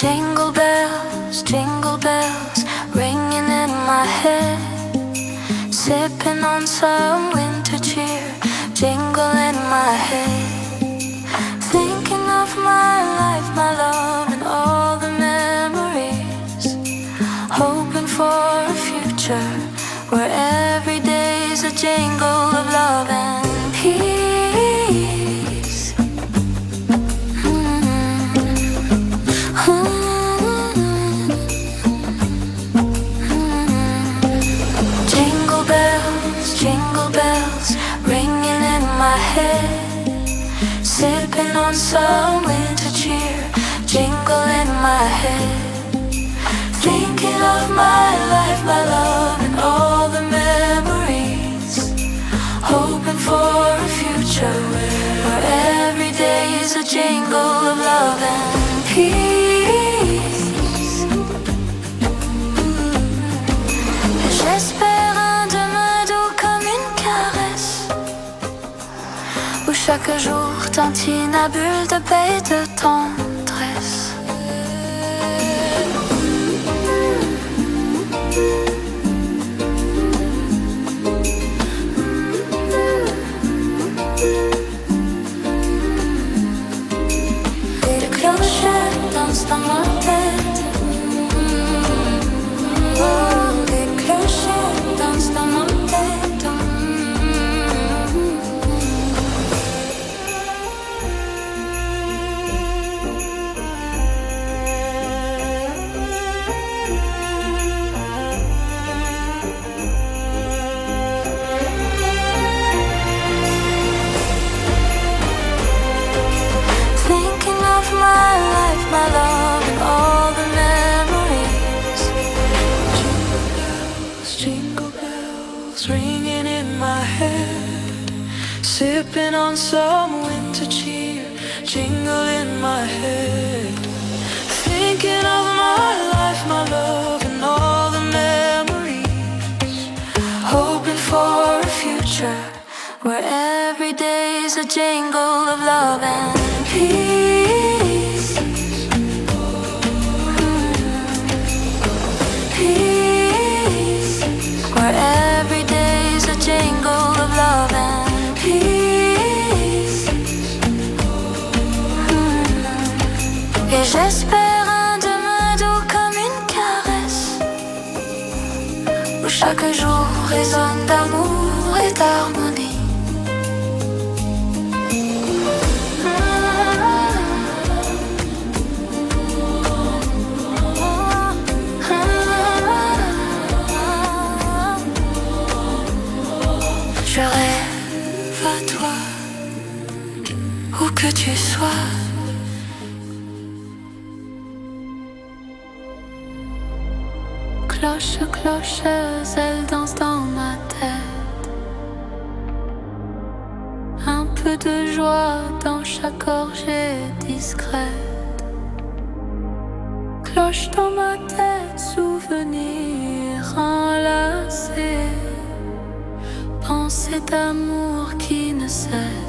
Jingle bells, ringing in my head. Sipping on some winter cheer, jingle in my head. Thinking of my life, my love, and all the memories. Hoping for a future where every day's a jingle of love and peace. Jingle bells, ringing in my head. Sipping on some winter cheer, jingle in my head. Thinking of my life, my love, and all the memories. Hoping for a future where every day is a jingle of love and peace. J'espère un demain doux comme une caresse, où chaque jour tintine à bulles de paix et de tendresse. Des clochettes dansent dans ma tête. Oh, des clochettes dansent dans ma tête. My life, my love, and all the memories. Jingle bells, ringing in my head. Sipping on some winter cheer, jingle in my head. Thinking of my life, my love, and all the memories. Hoping for a future where every day is a jingle of love and peace. Where every day is a jingle of love and peace. Et j'espère un demain doux comme une caresse, où chaque jour résonne d'amour et d'harmonie. Je rêve à toi, où que tu sois. Cloche, clocheuse, elle danse dans ma tête. Un peu de joie dans chaque orgée discrète. Cloche dans ma tête, souvenir enlacé. Pensée d'amour qui ne cesse.